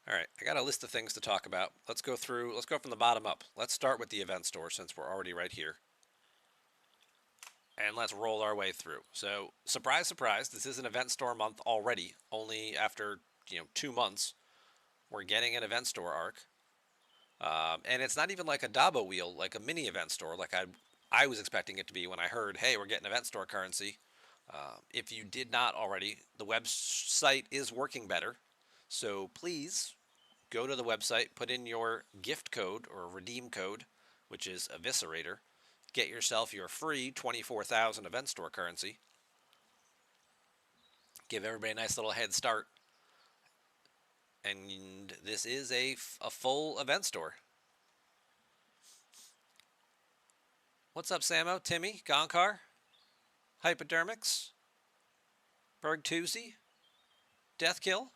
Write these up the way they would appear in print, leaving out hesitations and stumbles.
All right, I got a list of things to talk about. Let's go through. Let's go from the bottom up. Let's start with the event store since we're already right here, and let's roll our way through. So, surprise, surprise, this is an event store month already. Only after 2 months, we're getting an event store arc, and it's not even like a Dabo wheel, like a mini event store, like I was expecting it to be when I heard, hey, we're getting event store currency. If you did not already, the website is working better. So please go to the website, put in your gift code or redeem code, which is Eviscerator. Get yourself your free 24,000 event store currency. Give everybody a nice little head start. And this is a full event store. What's up, Samo? Timmy? Gonkar? Hypodermics? Berg Tuesday? Deathkill?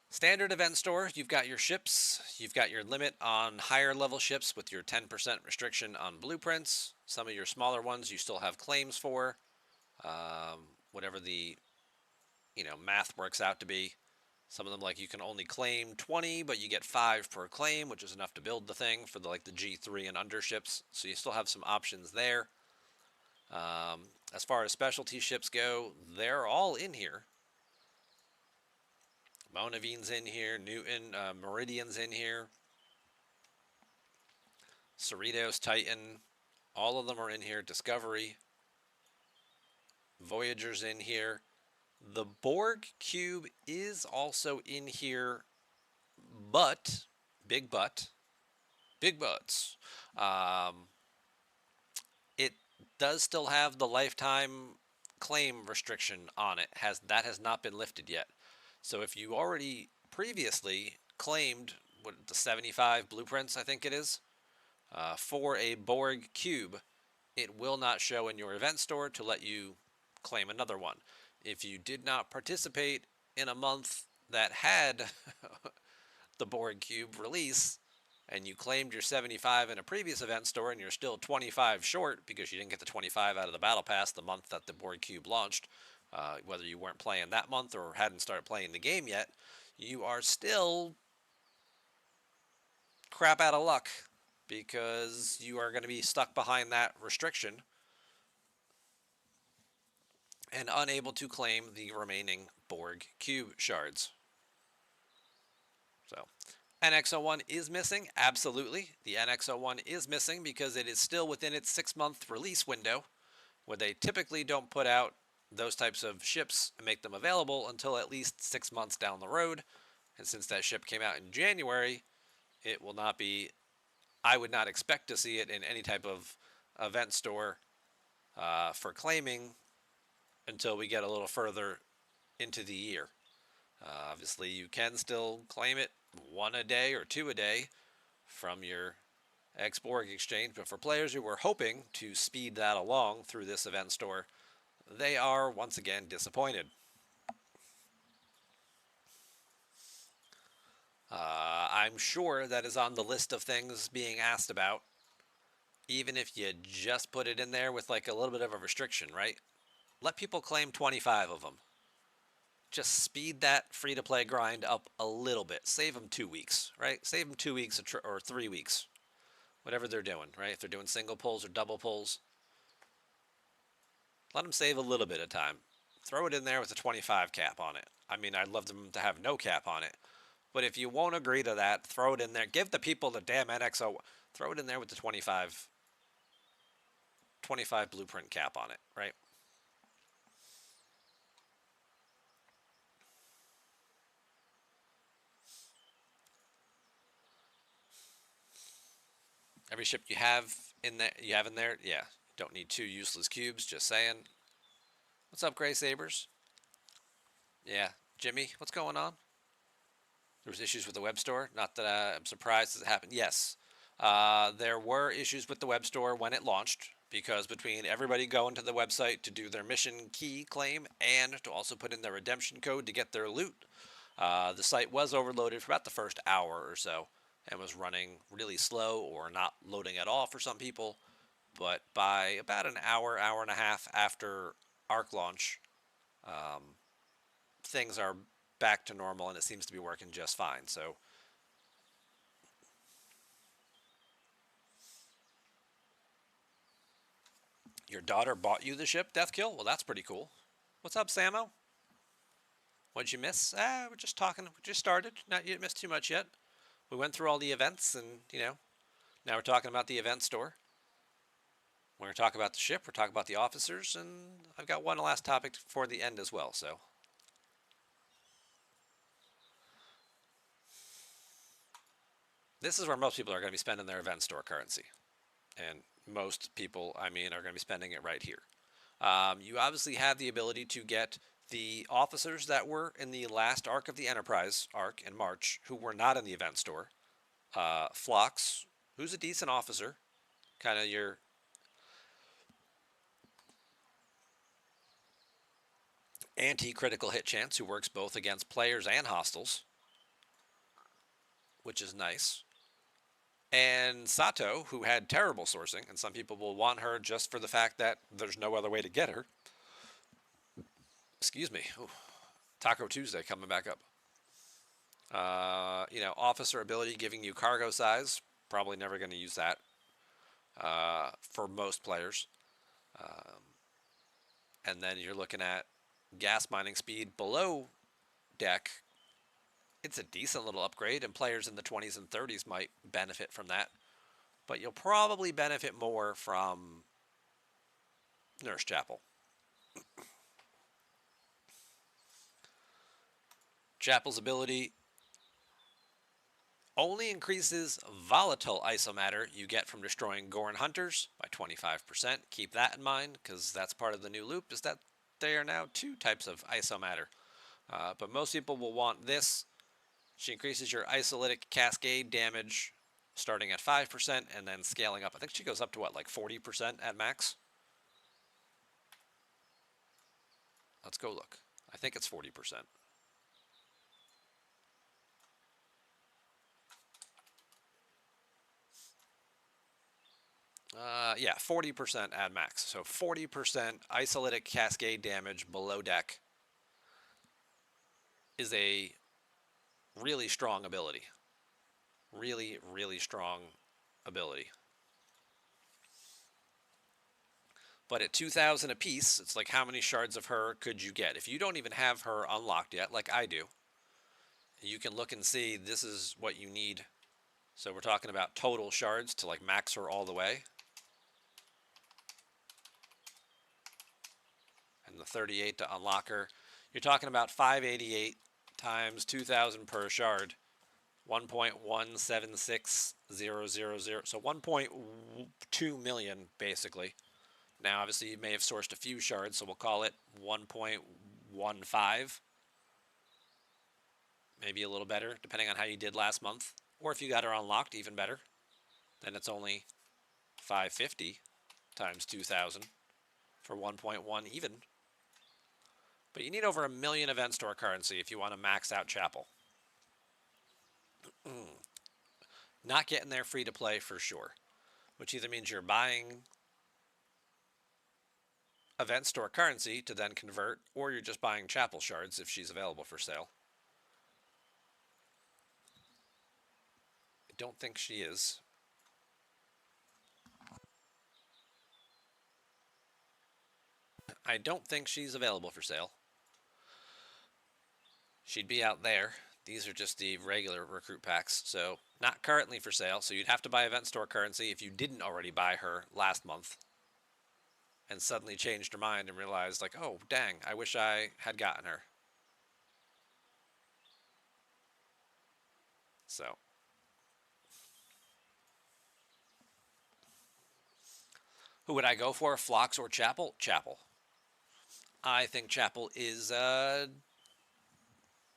Standard event store, you've got your ships. You've got your limit on higher level ships with your 10% restriction on blueprints. Some of your smaller ones you still have claims for. Whatever the math works out to be. Some of them, like, you can only claim 20, but you get 5 per claim, which is enough to build the thing for the G3 and under ships. So you still have some options there. As far as specialty ships go, they're all in here. Monavine's in here, Newton, Meridian's in here, Cerritos, Titan, all of them are in here. Discovery, Voyager's in here. The Borg Cube is also in here, but, big but, big buts. It does still have the lifetime claim restriction on it. That has not been lifted yet. So if you already previously claimed the 75 blueprints, I think it is, for a Borg cube, it will not show in your event store to let you claim another one. If you did not participate in a month that had the Borg cube release, and you claimed your 75 in a previous event store and you're still 25 short because you didn't get the 25 out of the battle pass the month that the Borg cube launched, whether you weren't playing that month or hadn't started playing the game yet, you are still crap out of luck because you are going to be stuck behind that restriction and unable to claim the remaining Borg cube shards. So, NX01 is missing, absolutely. The NX01 is missing because it is still within its 6-month release window, where they typically don't put out those types of ships and make them available until at least 6 months down the road. And since that ship came out in January, it will not be, I would not expect to see it in any type of event store for claiming until we get a little further into the year. Obviously, you can still claim it 1 a day or 2 a day from your X-Borg exchange, but for players who were hoping to speed that along through this event store, they are once again disappointed. I'm sure that is on the list of things being asked about, even if you just put it in there with like a little bit of a restriction, right? Let people claim 25 of them. Just speed that free-to-play grind up a little bit. Save them 2 weeks, right? Save them 2 weeks or 3 weeks. Whatever they're doing, right? If they're doing single pulls or double pulls, let them save a little bit of time. Throw it in there with a 25 cap on it. I mean, I'd love them to have no cap on it. But if you won't agree to that, throw it in there. Give the people the damn NXO. Throw it in there with the 25 blueprint cap on it, right? Every ship you have in there, yeah. Don't need 2 useless cubes, just saying. What's up, Gray Sabers? Yeah, Jimmy, what's going on? There was issues with the web store. Not that I'm surprised it happened. Yes, there were issues with the web store when it launched because between everybody going to the website to do their mission key claim and to also put in their redemption code to get their loot, the site was overloaded for about the first hour or so and was running really slow or not loading at all for some people. But by about an hour, hour and a half after ARC launch, things are back to normal, and it seems to be working just fine. So your daughter bought you the ship, Deathkill? Well, that's pretty cool. What's up, Samo? What'd you miss? We're just talking. We just started. Not you missed too much yet. We went through all the events, and now we're talking about the event store. We're going to talk about the ship. We're talking about the officers, and I've got one last topic for the end as well. So this is where most people are going to be spending their event store currency, and most people, I mean, are going to be spending it right here. You obviously have the ability to get the officers that were in the last arc of the Enterprise arc in March, who were not in the event store. Phlox, who's a decent officer, kind of your anti-critical hit chance, who works both against players and hostiles, which is nice. And Sato, who had terrible sourcing, and some people will want her just for the fact that there's no other way to get her. Excuse me. Ooh, Taco Tuesday coming back up. Officer ability giving you cargo size. Probably never going to use that for most players. And then you're looking at gas mining speed below deck. It's a decent little upgrade, and players in the 20s and 30s might benefit from that. But you'll probably benefit more from Nurse Chapel. Chapel's ability only increases volatile isomatter you get from destroying Gorn hunters by 25%. Keep that in mind, because that's part of the new loop, is that there are now 2 types of isomatter. But most people will want this. She increases your isolytic cascade damage starting at 5% and then scaling up. I think she goes up to what, like 40% at max? Let's go look. I think it's 40%. Yeah, 40% at max. So 40% isolytic cascade damage below deck is a really strong ability. Really, really strong ability. But at 2,000 apiece, it's like how many shards of her could you get? If you don't even have her unlocked yet, like I do, you can look and see this is what you need. So we're talking about total shards to like max her all the way. And the 38 to unlock her. You're talking about 588 times 2,000 per shard. 1.176000. So 1.2 million, basically. Now, obviously, you may have sourced a few shards, so we'll call it 1.15. Maybe a little better, depending on how you did last month. Or if you got her unlocked, even better. Then it's only 550 times 2,000 for 1.1 even. But you need over 1 million event store currency if you want to max out Chapel. Not getting there free to play for sure. Which either means you're buying event store currency to then convert, or you're just buying Chapel shards if she's available for sale. I don't think she is. I don't think she's available for sale. She'd be out there. These are just the regular recruit packs, so not currently for sale. So you'd have to buy event store currency if you didn't already buy her last month and suddenly changed her mind and realized, like, oh, dang, I wish I had gotten her. So who would I go for, Phlox or Chapel? Chapel. I think Chapel is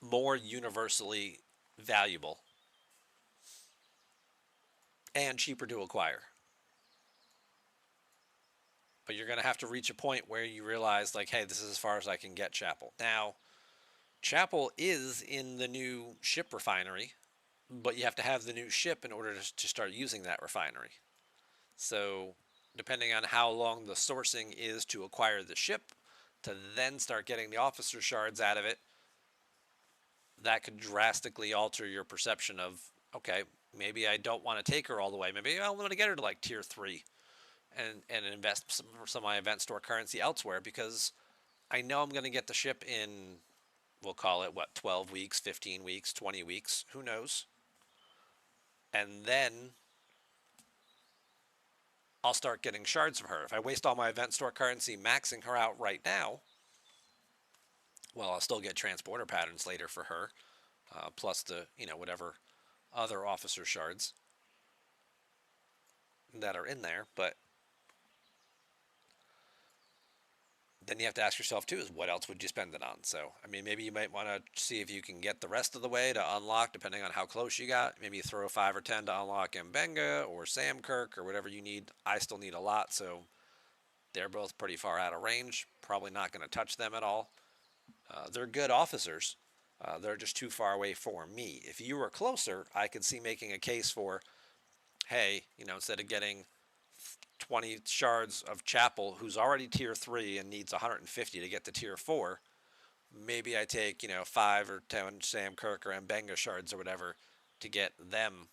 more universally valuable and cheaper to acquire. But you're going to have to reach a point where you realize, like, hey, this is as far as I can get Chapel. Now, Chapel is in the new ship refinery, but you have to have the new ship in order to start using that refinery. So depending on how long the sourcing is to acquire the ship, to then start getting the officer shards out of it, that could drastically alter your perception of, okay, maybe I don't want to take her all the way. Maybe I want to get her to like tier 3 and invest some of my event store currency elsewhere because I know I'm going to get the ship in, we'll call it what, 12 weeks, 15 weeks, 20 weeks, who knows? And then I'll start getting shards from her. If I waste all my event store currency maxing her out right now, well, I'll still get transporter patterns later for her, plus the, whatever other officer shards that are in there. But then you have to ask yourself too, is what else would you spend it on? So, I mean, maybe you might want to see if you can get the rest of the way to unlock, depending on how close you got. Maybe you throw 5 or 10 to unlock Mbenga or Samkirk or whatever you need. I still need a lot, so they're both pretty far out of range. Probably not going to touch them at all. They're good officers. They're just too far away for me. If you were closer, I could see making a case for, hey, instead of getting 20 shards of Chapel, who's already tier 3 and needs 150 to get to tier 4, maybe I take, 5 or 10 Sam Kirk or Mbenga shards or whatever to get them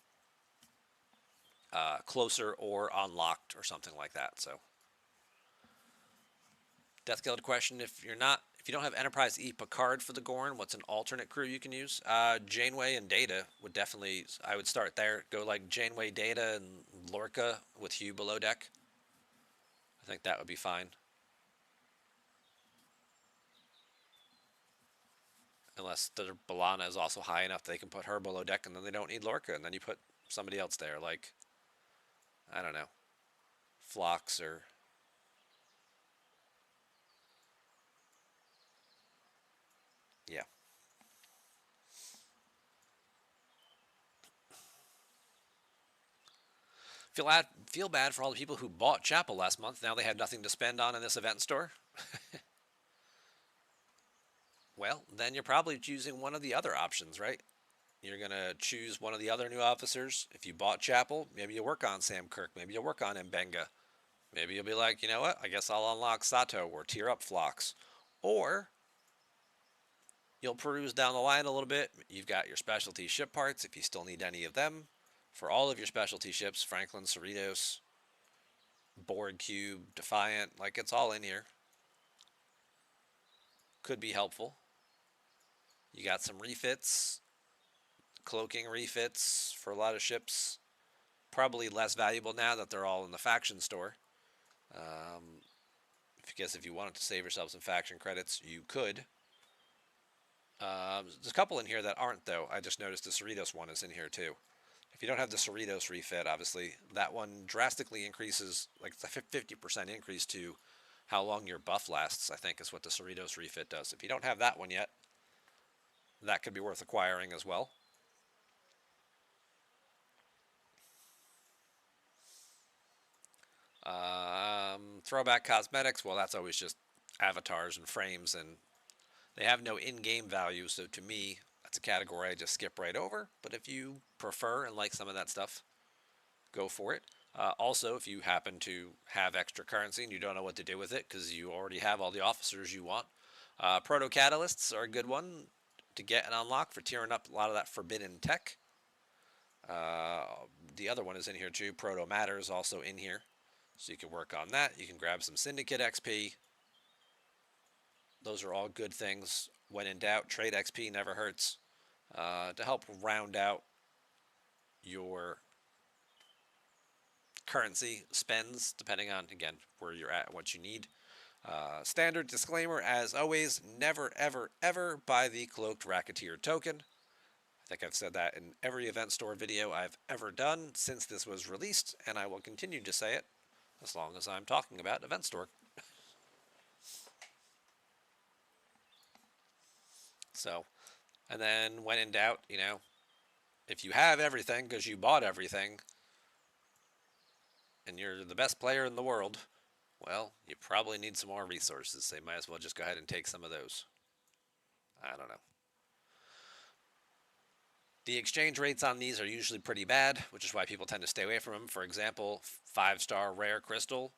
closer or unlocked or something like that. So, Death Guild question: if you don't have Enterprise E Picard for the Gorn, what's an alternate crew you can use? Janeway and Data would definitely. I would start there. Go like Janeway, Data, and Lorca with Hugh below deck. I think that would be fine. Unless the B'Elanna is also high enough they can put her below deck, and then they don't need Lorca, and then you put somebody else there, like, I don't know, Phlox or... Yeah. Feel bad for all the people who bought Chapel last month. Now they have nothing to spend on in this event store. Well, then you're probably choosing one of the other options, right? You're going to choose one of the other new officers. If you bought Chapel, maybe you'll work on Sam Kirk. Maybe you'll work on Mbenga. Maybe you'll be like, you know what? I guess I'll unlock Sato or tier up Phlox. Or you'll peruse down the line a little bit. You've got your specialty ship parts if you still need any of them. For all of your specialty ships, Franklin, Cerritos, Borg Cube, Defiant, like it's all in here. Could be helpful. You got some refits, cloaking refits for a lot of ships. Probably less valuable now that they're all in the faction store. I guess if you wanted to save yourself some faction credits, you could. There's a couple in here that aren't, though. I just noticed the Cerritos one is in here, too. If you don't have the Cerritos refit, obviously, that one drastically increases, like it's a 50% increase to how long your buff lasts, I think, is what the Cerritos refit does. If you don't have that one yet, that could be worth acquiring as well. Throwback cosmetics, well, that's always just avatars and frames, and they have no in-game value, so to me, that's a category I just skip right over. But if you prefer and like some of that stuff, go for it. Also, if you happen to have extra currency and you don't know what to do with it because you already have all the officers you want, proto-catalysts are a good one to get and unlock for tearing up a lot of that forbidden tech. The other one is in here too. Proto Matter is also in here, so you can work on that. You can grab some Syndicate XP. Those are all good things. When in doubt, trade XP never hurts to help round out your currency spends, depending on, again, where you're at, what you need. Standard disclaimer, as always, never, ever, ever buy the Cloaked Racketeer token. I think I've said that in every event store video I've ever done since this was released, and I will continue to say it as long as I'm talking about event store. So, and then when in doubt, if you have everything because you bought everything and you're the best player in the world, well, you probably need some more resources. So you might as well just go ahead and take some of those. I don't know. The exchange rates on these are usually pretty bad, which is why people tend to stay away from them. For example, 5-star rare crystal,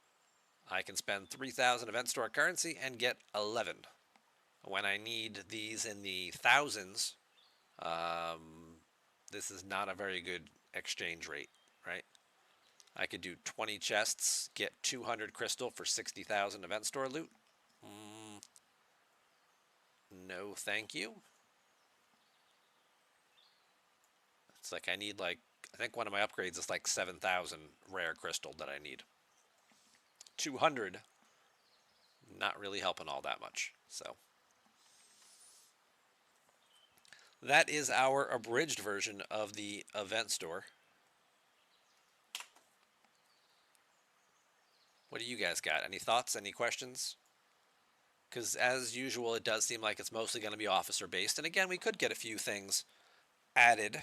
I can spend 3,000 event store currency and get 11. When I need these in the thousands, This is not a very good exchange rate, right? I could do 20 chests, get 200 crystal for 60,000 event store loot. Mm, no, thank you. It's like I need I think one of my upgrades is like 7,000 rare crystal that I need. 200, not really helping all that much. So that is our abridged version of the event store. What do you guys got? Any thoughts? Any questions? Because as usual, it does seem like it's mostly going to be officer based. And again, we could get a few things added,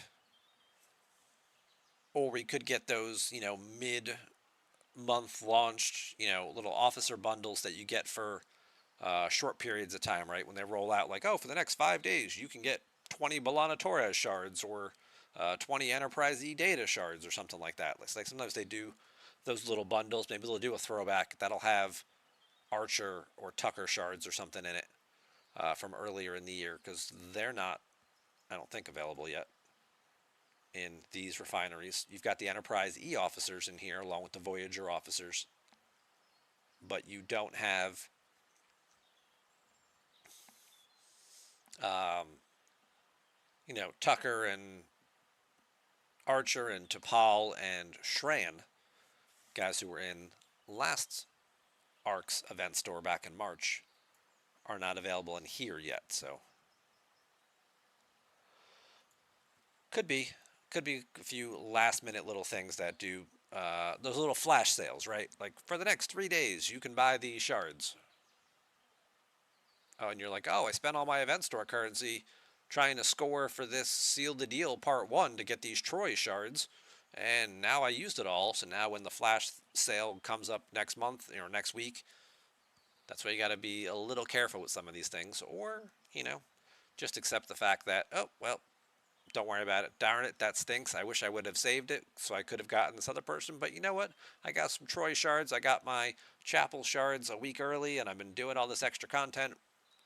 or we could get those, mid month launched, little officer bundles that you get for short periods of time, right? When they roll out, like, oh, for the next 5 days, you can get 20 Balana Torres shards or 20 Enterprise E data shards or something like that. It's like sometimes they do those little bundles. Maybe they'll do a throwback that'll have Archer or Tucker shards or something in it from earlier in the year, because they're not, I don't think, available yet in these refineries. You've got the Enterprise E officers in here along with the Voyager officers, but you don't have um, Tucker and Archer and T'Pol and Shran, guys who were in last arc's event store back in March, are not available in here yet. So could be a few last minute little things that do those little flash sales, right? Like for the next 3 days, you can buy these shards. Oh, and you're like, oh, I spent all my event store currency trying to score for this Seal the Deal Part 1 to get these Troy shards, and now I used it all, so now when the flash sale comes up next month, or next week, that's why you got to be a little careful with some of these things, or, just accept the fact that, oh, well, don't worry about it. Darn it, that stinks. I wish I would have saved it so I could have gotten this other person. But you know what? I got some Troy shards. I got my Chapel shards a week early, and I've been doing all this extra content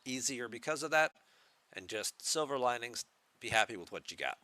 easier because of that. And just silver linings, be happy with what you got.